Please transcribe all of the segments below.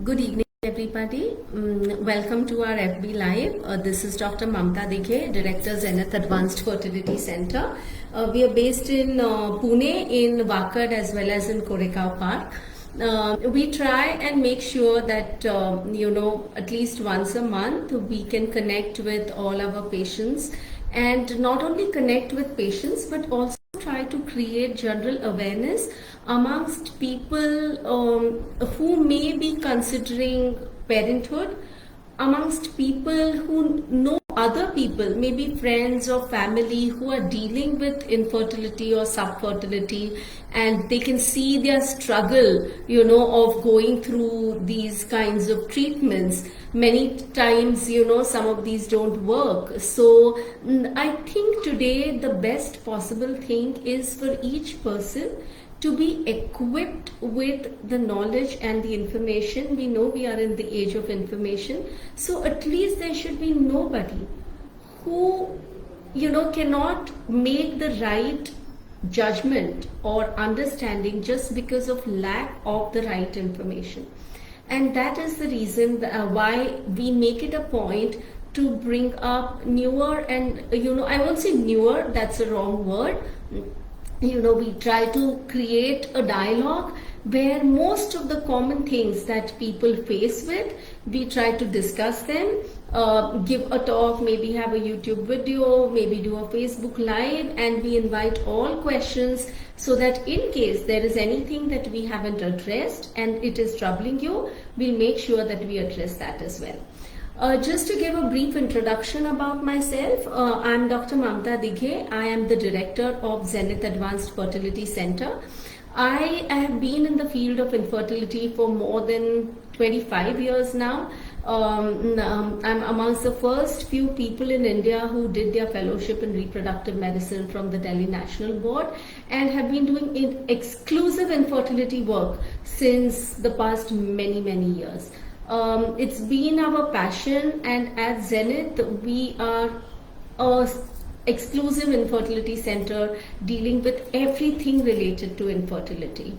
Good evening, everybody. Welcome to our FB Live. This is Dr. Mamta Dighe, Director, Zenith Advanced Fertility Center. We are based in Pune, in Wakad, as well as in Koregaon Park. We try and make sure that, at least once a month, we can connect with all our patients, and not only connect with patients, but also try to create general awareness amongst people who may be considering parenthood, amongst people who know other people, maybe friends or family who are dealing with infertility or subfertility, and they can see their struggle, of going through these kinds of treatments. Many times, some of these don't work. So I think today the best possible thing is for each person to be equipped with the knowledge and the information. We know we are in the age of information, so at least there should be nobody who cannot make the right judgment or understanding just because of lack of the right information. And that is the reason why we make it a point to bring up newer and I won't say newer, that's a wrong word. We try to create a dialogue where most of the common things that people face with, we try to discuss them, give a talk, maybe have a YouTube video, maybe do a Facebook Live, and we invite all questions so that in case there is anything that we haven't addressed and it is troubling you, we'll make sure that we address that as well. Just to give a brief introduction about myself, I'm Dr. Mamta Dighe. I am the director of Zenith Advanced Fertility Center. I have been in the field of infertility for more than 25 years now. I'm amongst the first few people in India who did their fellowship in reproductive medicine from the Delhi National Board, and have been doing exclusive infertility work since the past many years. It's been our passion, and at Zenith we are a exclusive infertility center dealing with everything related to infertility.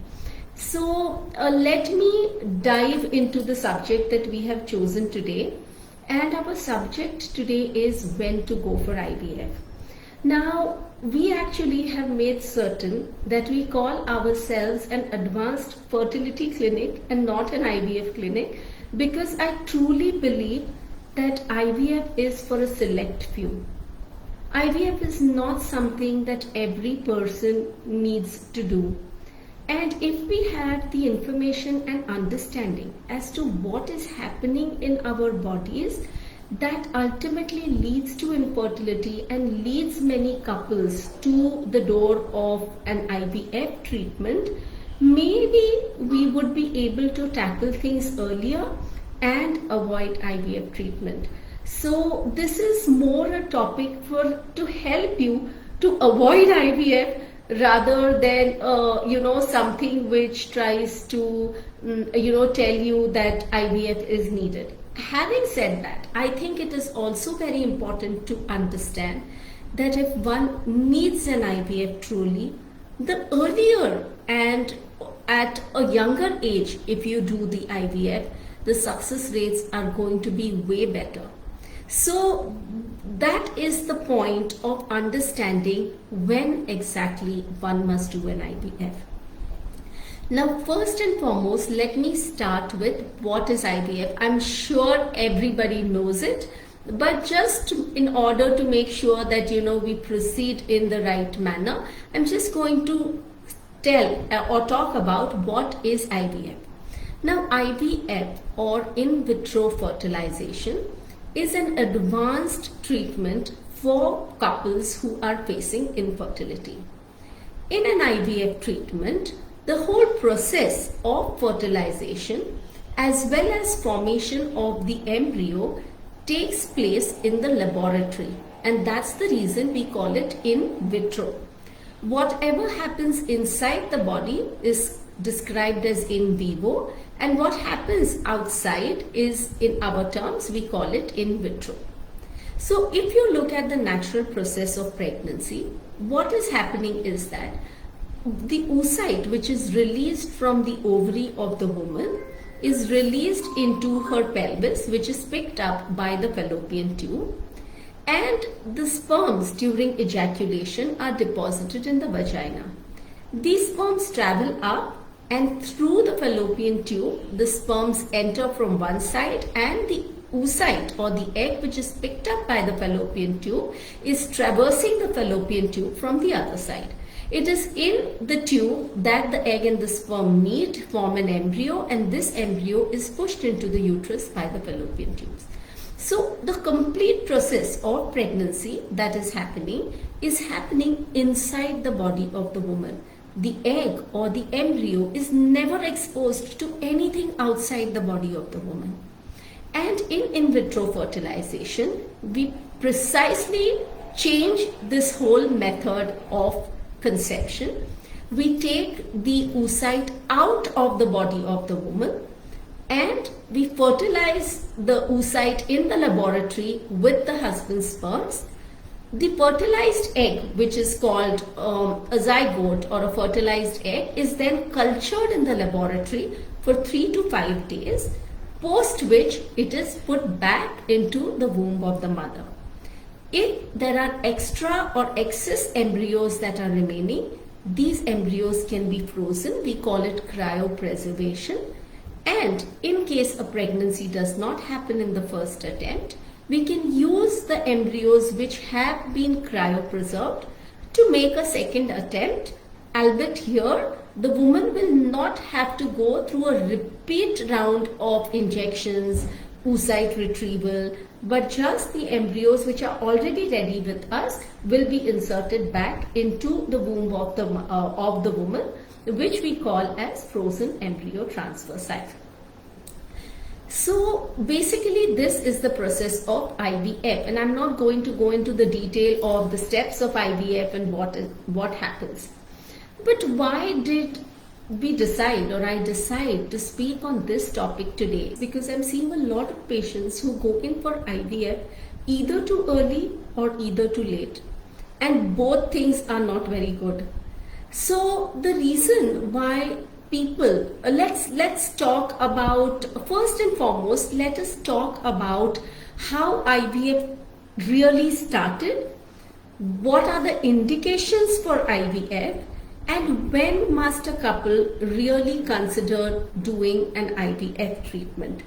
So let me dive into the subject that we have chosen today, and our subject today is when to go for IVF. Now, we actually have made certain that we call ourselves an advanced fertility clinic and not an IVF clinic, because I truly believe that IVF is for a select few. IVF is not something that every person needs to do. And if we have the information and understanding as to what is happening in our bodies, that ultimately leads to infertility and leads many couples to the door of an IVF treatment, maybe we would be able to tackle things earlier and avoid IVF treatment. So this is more a topic to help you to avoid IVF rather than something which tries to tell you that IVF is needed. Having said that, I think it is also very important to understand that if one needs an IVF truly, the earlier and at a younger age, if you do the IVF, the success rates are going to be way better. So that is the point of understanding when exactly one must do an IVF. Now, first and foremost, let me start with what is IVF. I'm sure everybody knows it, but just in order to make sure that we proceed in the right manner, I'm just going to tell or talk about what is IVF. Now, IVF or in vitro fertilization is an advanced treatment for couples who are facing infertility. In an IVF treatment, the whole process of fertilization as well as formation of the embryo takes place in the laboratory, and that's the reason we call it in vitro. Whatever happens inside the body is described as in vivo, and what happens outside is, in our terms, we call it in vitro. So if you look at the natural process of pregnancy, what is happening is that the oocyte, which is released from the ovary of the woman, is released into her pelvis, which is picked up by the fallopian tube, and the sperms during ejaculation are deposited in the vagina. These sperms travel up, and through the fallopian tube, the sperms enter from one side, and the oocyte or the egg, which is picked up by the fallopian tube, is traversing the fallopian tube from the other side. It is in the tube that the egg and the sperm meet, form an embryo, and this embryo is pushed into the uterus by the fallopian tubes. So the complete process of pregnancy that is happening inside the body of the woman. The egg or the embryo is never exposed to anything outside the body of the woman. And in vitro fertilization, we precisely change this whole method of conception. We take the oocyte out of the body of the woman, and we fertilize the oocyte in the laboratory with the husband's sperms. The fertilized egg, which is called a zygote or a fertilized egg, is then cultured in the laboratory for 3 to 5 days, post which it is put back into the womb of the mother. If there are extra or excess embryos that are remaining, these embryos can be frozen. We call it cryopreservation. And in case a pregnancy does not happen in the first attempt, we can use the embryos which have been cryopreserved to make a second attempt, albeit here the woman will not have to go through a repeat round of injections, oocyte retrieval, but just the embryos which are already ready with us will be inserted back into the womb of the woman, which we call as frozen embryo transfer cycle. So basically this is the process of IVF, and I'm not going to go into the detail of the steps of IVF and what happens. But why did we decide, or I decide, to speak on this topic today? Because I'm seeing a lot of patients who go in for IVF either too early or either too late, and both things are not very good. So the reason why people, let's talk about, first and foremost, let us talk about how IVF really started, what are the indications for IVF, and when must a couple really consider doing an IVF treatment.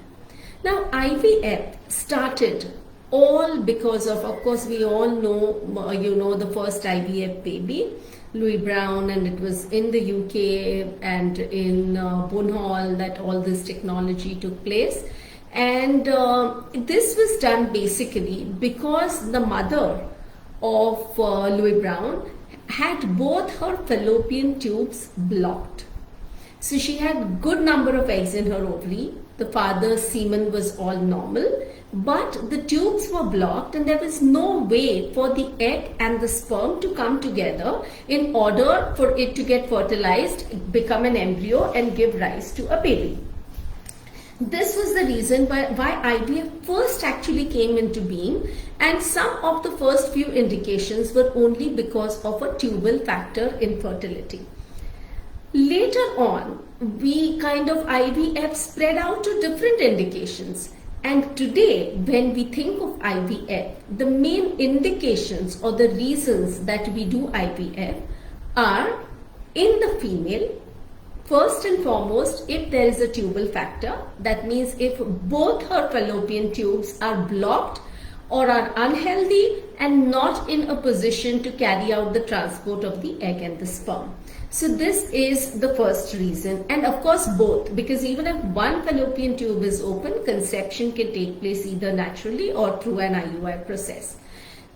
Now IVF started all because of course we all know, the first IVF baby, Louis Brown, and it was in the UK and in Bunhall that all this technology took place. And this was done basically because the mother of Louis Brown had both her fallopian tubes blocked. So she had good number of eggs in her ovary. The father's semen was all normal, but the tubes were blocked and there was no way for the egg and the sperm to come together in order for it to get fertilized, become an embryo, and give rise to a baby. This was the reason why IVF first actually came into being, and some of the first few indications were only because of a tubal factor infertility. Later on, IVF spread out to different indications. And today, when we think of IVF, the main indications or the reasons that we do IVF are in the female. First and foremost, if there is a tubal factor, that means if both her fallopian tubes are blocked or are unhealthy and not in a position to carry out the transport of the egg and the sperm. So this is the first reason, and of course both, because even if one fallopian tube is open, conception can take place either naturally or through an IUI process.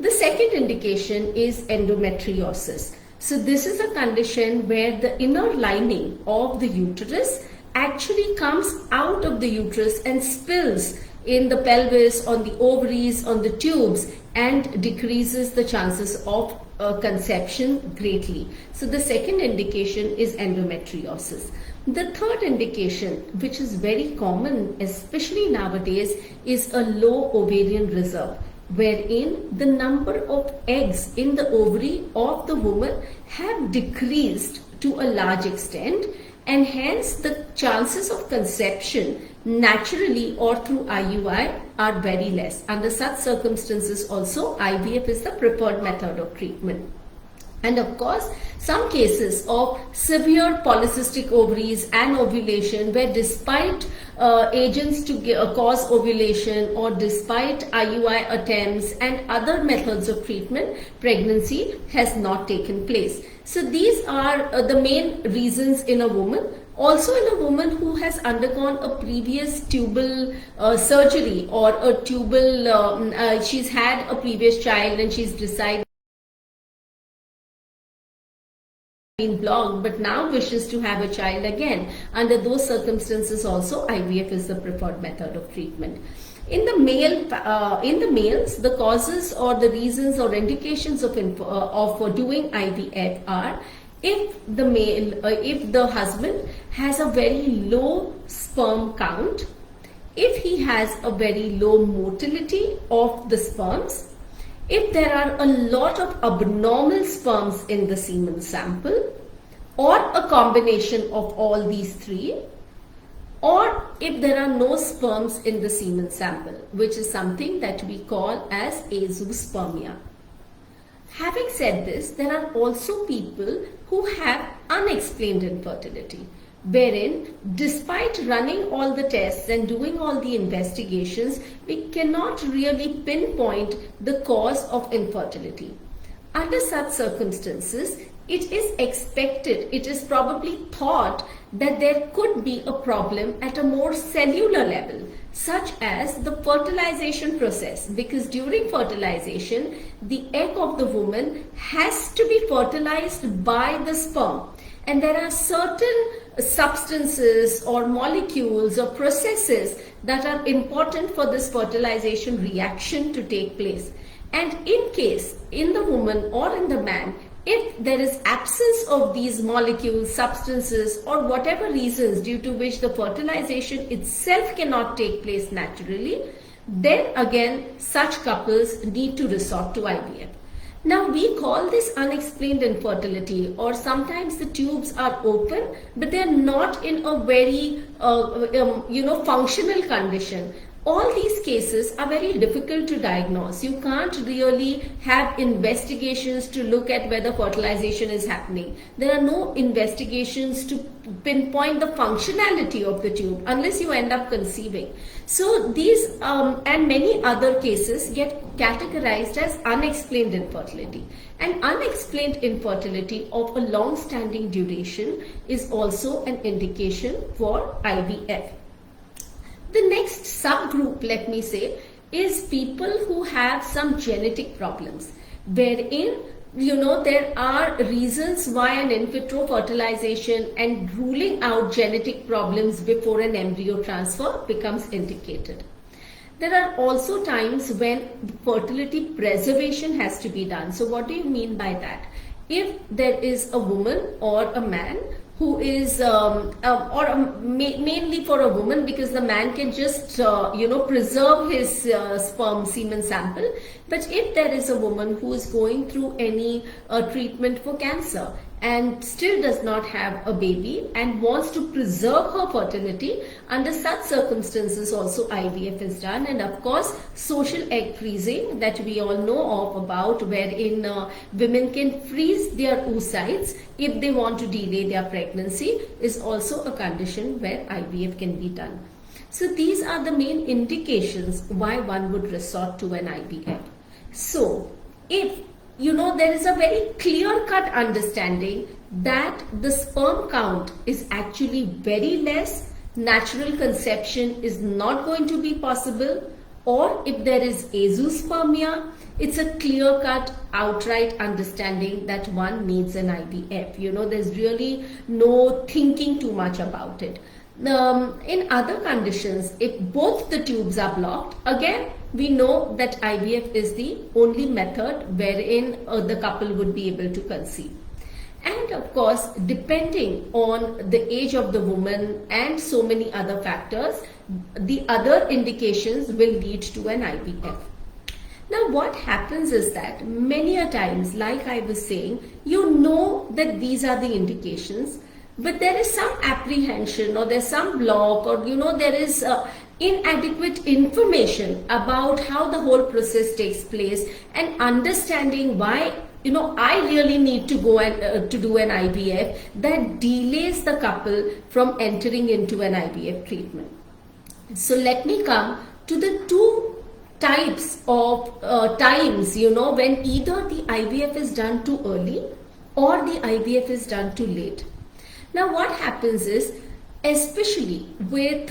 The second indication is endometriosis. So this is a condition where the inner lining of the uterus actually comes out of the uterus and spills in the pelvis, on the ovaries, on the tubes, and decreases the chances of conception greatly. So the second indication is endometriosis. The third indication, which is very common, especially nowadays, is a low ovarian reserve, wherein the number of eggs in the ovary of the woman have decreased to a large extent, and hence the chances of conception naturally or through IUI are very less. Under such circumstances also, IVF is the preferred method of treatment. And of course, some cases of severe polycystic ovaries and ovulation, where despite agents to cause ovulation or despite IUI attempts and other methods of treatment, pregnancy has not taken place. So these are the main reasons in a woman. Also in a woman who has undergone a previous tubal surgery or a tubal, she's had a previous child and she's decided been blocked but now wishes to have a child again. Under those circumstances also, IVF is the preferred method of treatment. In the males, the causes or the reasons or indications of doing IVF are if the husband has a very low sperm count, if he has a very low motility of the sperms, if there are a lot of abnormal sperms in the semen sample, or a combination of all these three, or if there are no sperms in the semen sample, which is something that we call as azoospermia. Having said this, there are also people who have unexplained infertility, wherein despite running all the tests and doing all the investigations, we cannot really pinpoint the cause of infertility. Under such circumstances, it is expected, it is probably thought that there could be a problem at a more cellular level, such as the fertilization process, because during fertilization, the egg of the woman has to be fertilized by the sperm. And there are certain substances or molecules or processes that are important for this fertilization reaction to take place. And in case, in the woman or in the man, if there is absence of these molecules, substances, or whatever reasons due to which the fertilization itself cannot take place naturally, then again such couples need to resort to IVF. Now we call this unexplained infertility, or sometimes the tubes are open but they are not in a very functional condition. All these cases are very difficult to diagnose. You can't really have investigations to look at whether fertilization is happening. There are no investigations to pinpoint the functionality of the tube unless you end up conceiving. So these and many other cases get categorized as unexplained infertility. And unexplained infertility of a long-standing duration is also an indication for IVF. The next subgroup, let me say, is people who have some genetic problems, wherein there are reasons why an in vitro fertilization and ruling out genetic problems before an embryo transfer becomes indicated. There are also times when fertility preservation has to be done. So what do you mean by that? If there is a woman or a man who is, mainly for a woman, because the man can just, preserve his sperm semen sample. But if there is a woman who is going through any treatment for cancer and still does not have a baby and wants to preserve her fertility, under such circumstances also IVF is done. And of course, social egg freezing that we all know of about, wherein women can freeze their oocytes if they want to delay their pregnancy, is also a condition where IVF can be done. So these are the main indications why one would resort to an IVF. So if there is a very clear-cut understanding that the sperm count is actually very less, natural conception is not going to be possible, or if there is azoospermia, it's a clear-cut, outright understanding that one needs an IVF. There's really no thinking too much about it. In other conditions, if both the tubes are blocked, again, we know that IVF is the only method wherein the couple would be able to conceive. And of course, depending on the age of the woman and so many other factors, the other indications will lead to an IVF. Now what happens is that many a times, like I was saying, that these are the indications, but there is some apprehension, or there's some block, or there is inadequate information about how the whole process takes place, and understanding why I really need to go and to do an IVF, that delays the couple from entering into an IVF treatment. So let me come to the two types of times, when either the IVF is done too early or the IVF is done too late. Now what happens is, especially with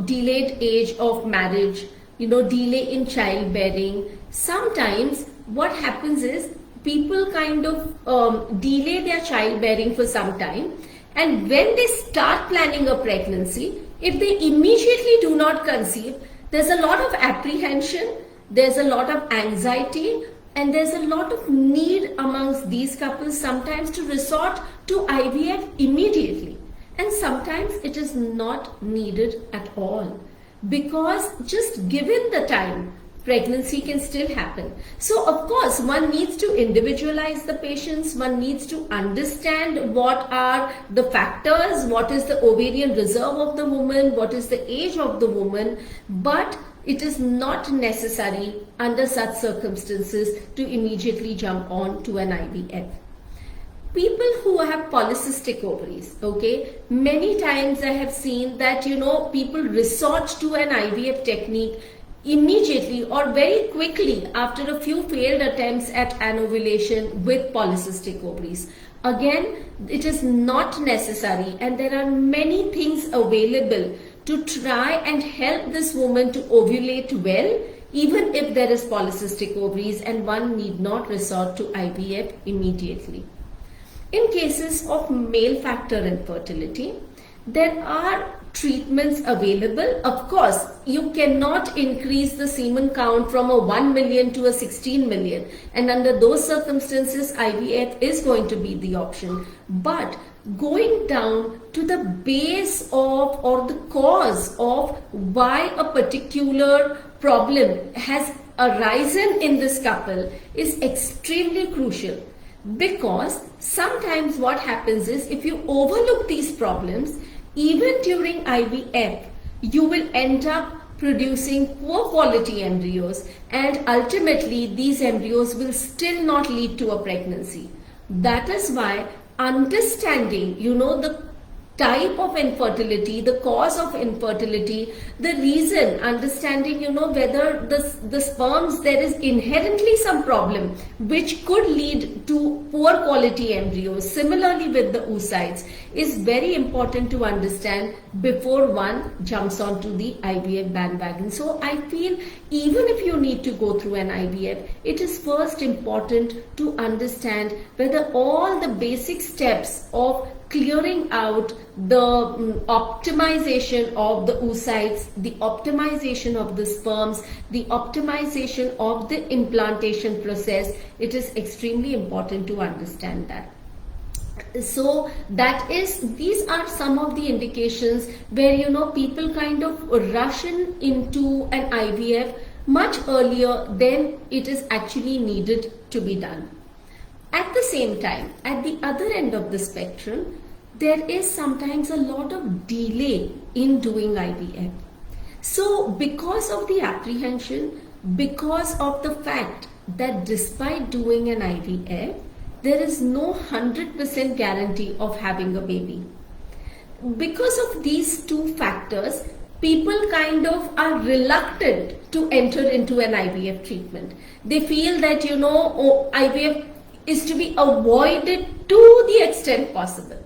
delayed age of marriage, delay in childbearing, sometimes what happens is people kind of delay their childbearing for some time, and when they start planning a pregnancy, if they immediately do not conceive, there's a lot of apprehension, there's a lot of anxiety, and there's a lot of need amongst these couples sometimes to resort to IVF immediately. And sometimes it is not needed at all, because just given the time, pregnancy can still happen. So of course, one needs to individualize the patients, one needs to understand what are the factors, what is the ovarian reserve of the woman, what is the age of the woman, but it is not necessary under such circumstances to immediately jump on to an IVF. People who have polycystic ovaries, okay, many times I have seen that, people resort to an IVF technique immediately or very quickly after a few failed attempts at anovulation with polycystic ovaries. Again, it is not necessary, and there are many things available to try and help this woman to ovulate well, even if there is polycystic ovaries, and one need not resort to IVF immediately. In cases of male factor infertility, there are treatments available. Of course, you cannot increase the semen count from a 1 million to a 16 million, and under those circumstances IVF is going to be the option. But going down to the base of, or the cause of, why a particular problem has arisen in this couple is extremely crucial. Because sometimes what happens is, if you overlook these problems, even during IVF, you will end up producing poor quality embryos, and ultimately these embryos will still not lead to a pregnancy. That is why understanding, the type of infertility, the cause of infertility, the reason, understanding, whether the sperms, there is inherently some problem which could lead to poor quality embryos. Similarly with the oocytes, is very important to understand before one jumps onto the IVF bandwagon. So I feel even if you need to go through an IVF, it is first important to understand whether all the basic steps of clearing out the optimization of the oocytes, the optimization of the sperms, the optimization of the implantation process, it is extremely important to understand that. So these are some of the indications where people kind of rush into an IVF much earlier than it is actually needed to be done. At the same time, at the other end of the spectrum, there is sometimes a lot of delay in doing IVF. So because of the apprehension, because of the fact that despite doing an IVF, there is no 100% guarantee of having a baby. Because of these two factors, people kind of are reluctant to enter into an IVF treatment. They feel that, IVF is to be avoided to the extent possible.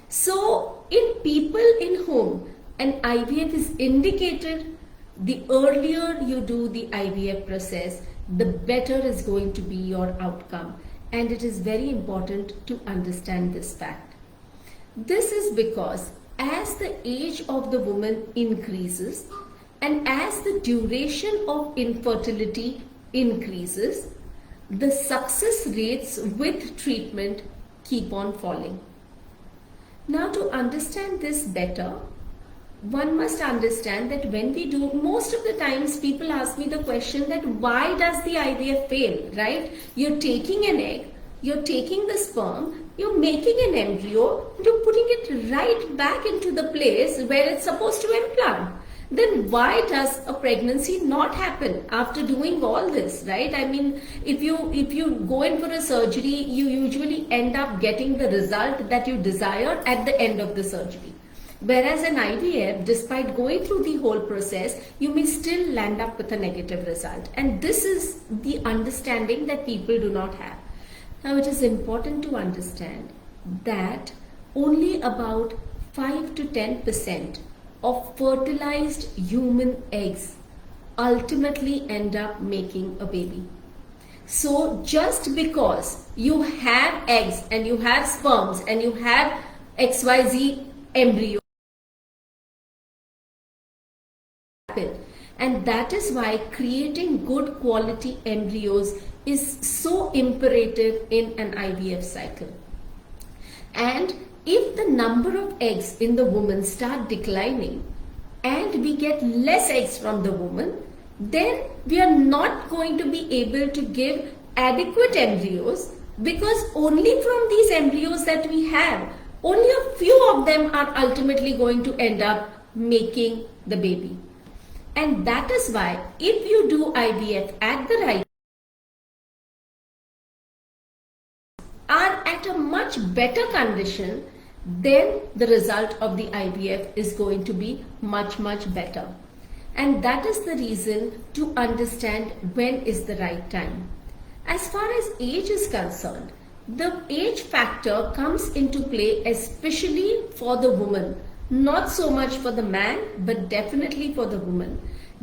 So in people in whom an IVF is indicated, the earlier you do the IVF process, the better is going to be your outcome. And it is very important to understand this fact. This is because as the age of the woman increases and as the duration of infertility increases, the success rates with treatment keep on falling. Now, to understand this better, one must understand that when we do, most of the times people ask me the question that why does the IVF fail, right? You're taking an egg, you're taking the sperm, You're making an embryo, you're putting it right back into the place where it's supposed to implant. Then why does a pregnancy not happen after doing all this, right? I mean, if you go in for a surgery, you usually end up getting the result that you desire at the end of the surgery. Whereas in IVF, despite going through the whole process, you may still land up with a negative result. And this is the understanding that people do not have. Now, it is important to understand that only about 5 to 10% of fertilized human eggs ultimately end up making a baby. So just because you have eggs and you have sperms and you have XYZ embryo, and that is why creating good quality embryos is so imperative in an IVF cycle. And if the number of eggs in the woman start declining and we get less eggs from the woman, then we are not going to be able to give adequate embryos, because only from these embryos that we have, only a few of them are ultimately going to end up making the baby. And that is why if you do IVF at the right are at a much better condition, then the result of the IVF is going to be much better. And that is the reason to understand when is the right time. As far as age is concerned, the age factor comes into play especially for the woman, not so much for the man, but definitely for the woman.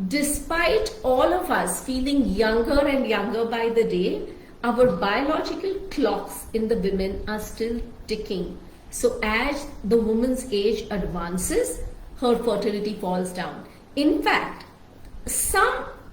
Despite all of us feeling younger and younger by the day, our biological clocks in the women are still ticking. So as the woman's age advances, her fertility falls down. In fact,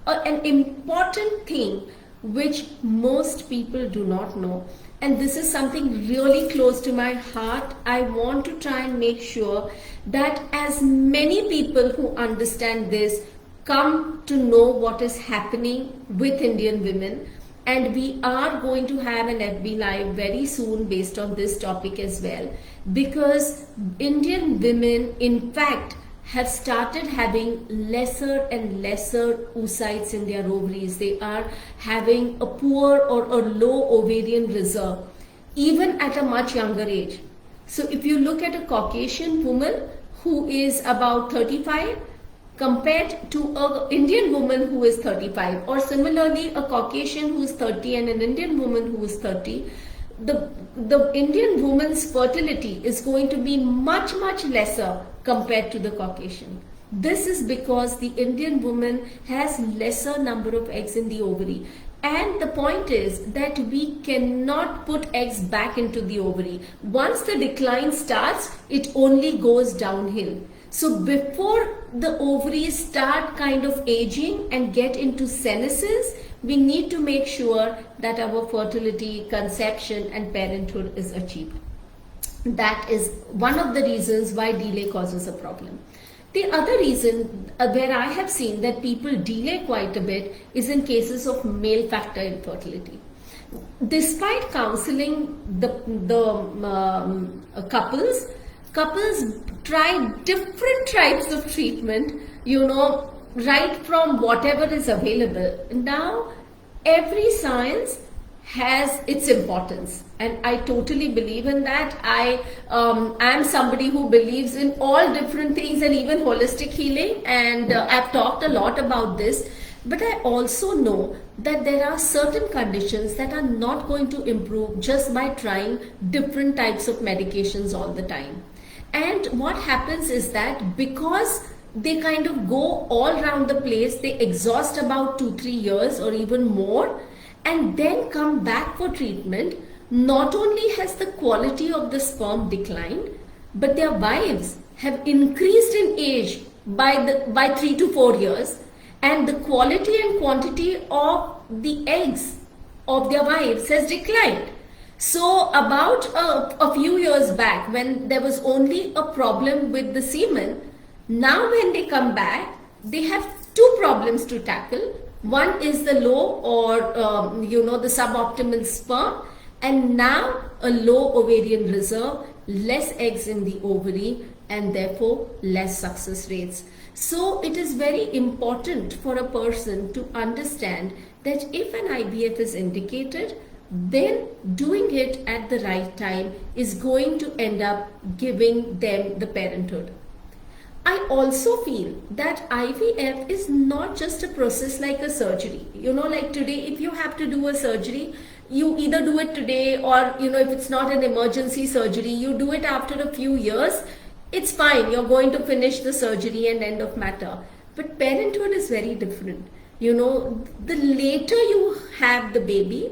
an important thing which most people do not know, and this is something really close to my heart, I want to try and make sure that as many people who understand this come to know what is happening with Indian women. And we are going to have an FB Live very soon based on this topic as well, because Indian women in fact have started having lesser and lesser oocytes in their ovaries. They are having a poor or a low ovarian reserve even at a much younger age. So if you look at a Caucasian woman who is about 35 compared to an Indian woman who is 35, or similarly a Caucasian who is 30 and an Indian woman who is 30, the Indian woman's fertility is going to be much lesser compared to the Caucasian. This is because the Indian woman has lesser number of eggs in the ovary. And the point is that we cannot put eggs back into the ovary. Once the decline starts, it only goes downhill. So before the ovaries start kind of aging and get into senescence, we need to make sure that our fertility, conception and parenthood is achieved. That is one of the reasons why delay causes a problem. The other reason where I have seen that people delay quite a bit is in cases of male factor infertility. Despite counseling couples try different types of treatment, right from whatever is available. Now, every science has its importance, and I totally believe in that. I am somebody who believes in all different things and even holistic healing, and I've talked a lot about this. But I also know that there are certain conditions that are not going to improve just by trying different types of medications all the time. And what happens is that because they kind of go all around the place, they exhaust about 2-3 years or even more, and then come back for treatment. Not only has the quality of the sperm declined, but their wives have increased in age by 3 to 4 years, and the quality and quantity of the eggs of their wives has declined. So about a few years back, when there was only a problem with the semen, now when they come back, they have two problems to tackle. One is the low or the suboptimal sperm, and now a low ovarian reserve, less eggs in the ovary, and therefore less success rates. So it is very important for a person to understand that if an IVF is indicated, then doing it at the right time is going to end up giving them the parenthood. I also feel that IVF is not just a process like a surgery. Like today, if you have to do a surgery, you either do it today or, if it's not an emergency surgery, you do it after a few years. It's fine. You're going to finish the surgery and end of matter. But parenthood is very different. The later you have the baby,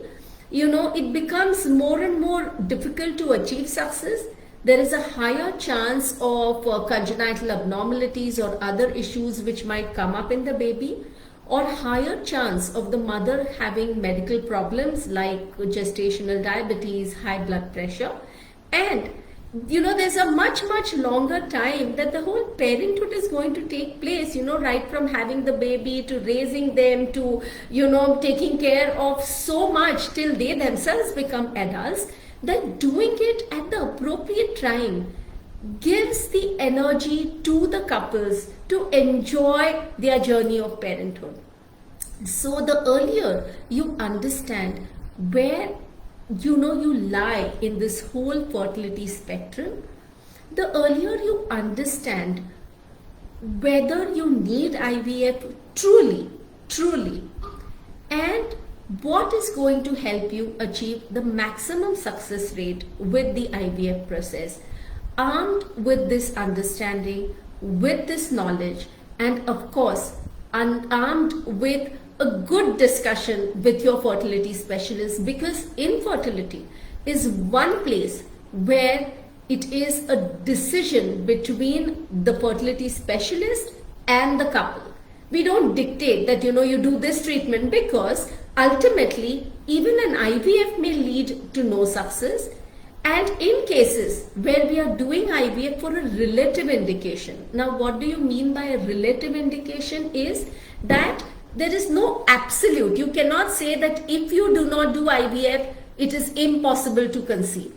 it becomes more and more difficult to achieve success. There is a higher chance of congenital abnormalities or other issues which might come up in the baby, or higher chance of the mother having medical problems like gestational diabetes, high blood pressure, and there's a much longer time that the whole parenthood is going to take place, right from having the baby to raising them to taking care of so much till they themselves become adults, that doing it at the appropriate time gives the energy to the couples to enjoy their journey of parenthood. So the earlier you understand where you lie in this whole fertility spectrum, the earlier you understand whether you need IVF truly, and what is going to help you achieve the maximum success rate with the IVF process. Armed with this understanding, with this knowledge, and of course, armed with a good discussion with your fertility specialist, because infertility is one place where it is a decision between the fertility specialist and the couple. We don't dictate that you do this treatment, because ultimately even an IVF may lead to no success. And in cases where we are doing IVF for a relative indication, now what do you mean by a relative indication is that there is no absolute. You cannot say that if you do not do IVF, it is impossible to conceive,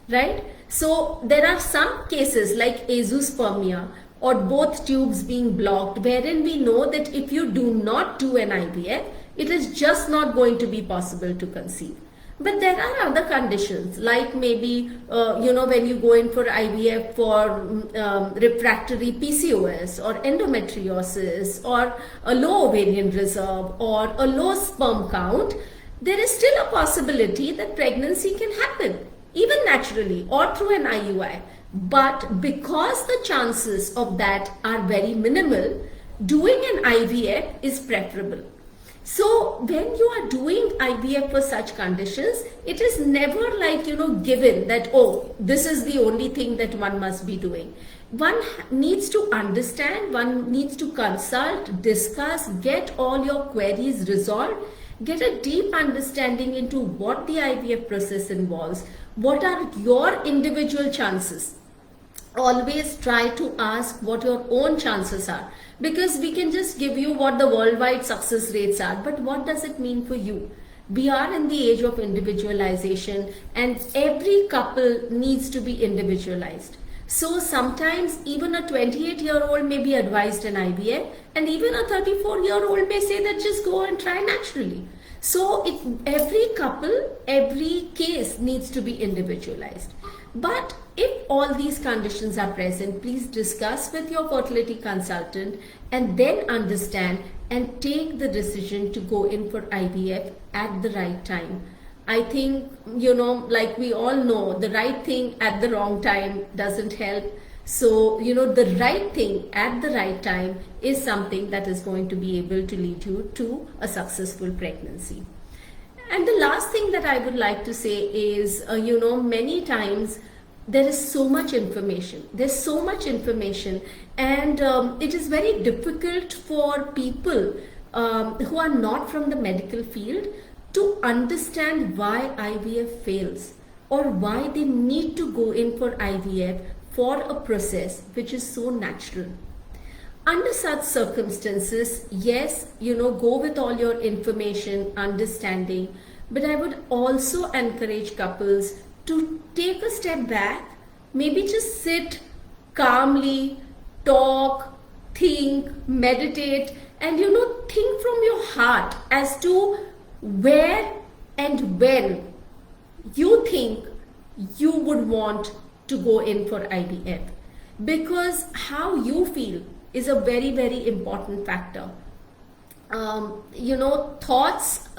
right? So there are some cases like azoospermia or both tubes being blocked, wherein we know that if you do not do an IVF, it is just not going to be possible to conceive. But there are other conditions like maybe, when you go in for IVF for refractory PCOS or endometriosis or a low ovarian reserve or a low sperm count, there is still a possibility that pregnancy can happen, even naturally or through an IUI. But because the chances of that are very minimal, doing an IVF is preferable. So when you are doing IVF for such conditions, it is never like, given that, oh, this is the only thing that one must be doing. One needs to understand, one needs to consult, discuss, get all your queries resolved, get a deep understanding into what the IVF process involves, what are your individual chances. Always try to ask what your own chances are, because we can just give you what the worldwide success rates are, but what does it mean for you? We are in the age of individualization, and every couple needs to be individualized. So sometimes even a 28-year-old may be advised an IVF, and even a 34-year-old may say that just go and try naturally. So every couple, every case needs to be individualized. But if all these conditions are present, please discuss with your fertility consultant and then understand and take the decision to go in for IVF at the right time. I think, like we all know, the right thing at the wrong time doesn't help. So, the right thing at the right time is something that is going to be able to lead you to a successful pregnancy. And the last thing that I would like to say is, many times there is so much information. There's so much information, and it is very difficult for people who are not from the medical field to understand why IVF fails or why they need to go in for IVF for a process which is so natural. Under such circumstances, yes, go with all your information, understanding, but I would also encourage couples to take a step back, maybe just sit calmly, talk, think, meditate, and think from your heart as to where and when you think you would want to go in for IVF, because how you feel is a very, very important factor. Thoughts,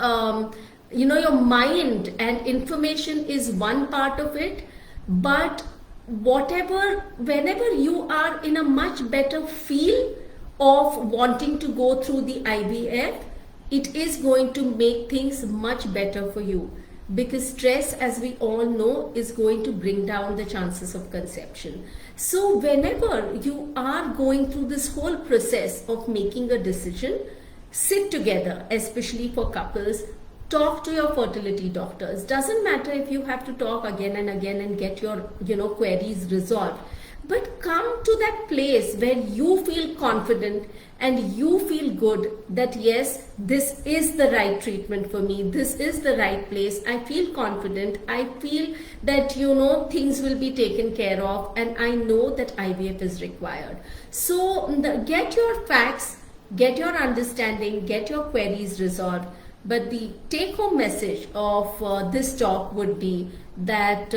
your mind and information is one part of it, but whenever you are in a much better feel of wanting to go through the IVF, it is going to make things much better for you, because stress, as we all know, is going to bring down the chances of conception. So whenever you are going through this whole process of making a decision, sit together, especially for couples. Talk to your fertility doctors. Doesn't matter if you have to talk again and again and get your queries resolved, but come to that place where you feel confident and you feel good that yes, this is the right treatment for me, this is the right place, I feel confident, I feel that things will be taken care of, and I know that IVF is required. So get your facts, get your understanding, get your queries resolved. But the take-home message of this talk would be that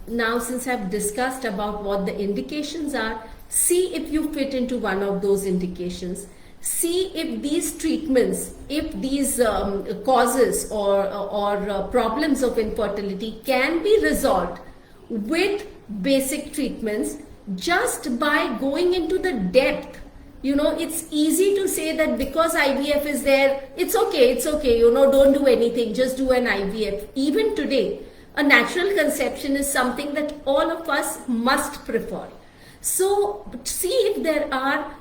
now, since I've discussed about what the indications are, see if you fit into one of those indications. See if these treatments, if these causes or problems of infertility can be resolved with basic treatments just by going into the depth. It's easy to say that because IVF is there, it's okay, don't do anything, just do an IVF. Even today, a natural conception is something that all of us must prefer. So see if there are,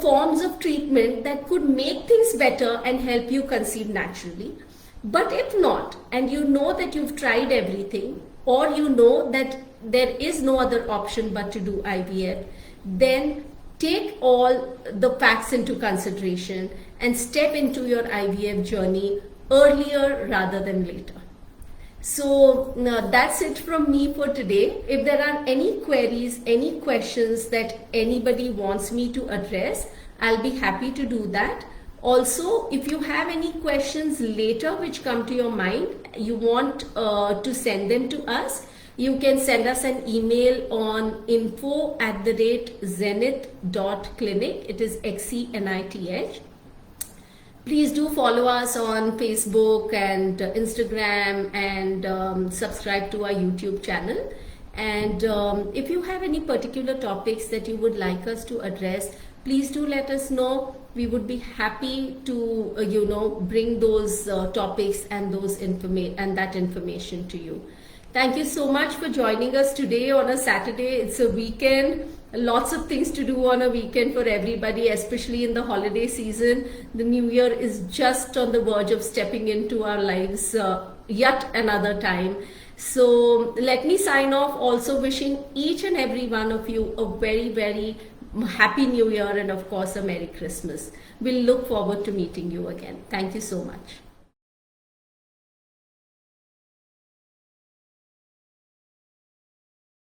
forms of treatment that could make things better and help you conceive naturally. But if not, and that you've tried everything, or that there is no other option but to do IVF, then take all the facts into consideration and step into your IVF journey earlier rather than later. So that's it from me for today. If there are any queries, any questions that anybody wants me to address, I'll be happy to do that. Also, if you have any questions later which come to your mind, you want to send them to us, you can send us an email on info@zenith.clinic. It is XENITH. Please do follow us on Facebook and Instagram, and subscribe to our YouTube channel. And if you have any particular topics that you would like us to address, please do let us know. We would be happy to bring those topics and that information to you. Thank you so much for joining us today on a Saturday. It's a weekend. Lots of things to do on a weekend for everybody, especially in the holiday season. The new year is just on the verge of stepping into our lives yet another time. So let me sign off, also wishing each and every one of you a very, very happy new year, and of course a Merry Christmas. We'll look forward to meeting you again. Thank you so much.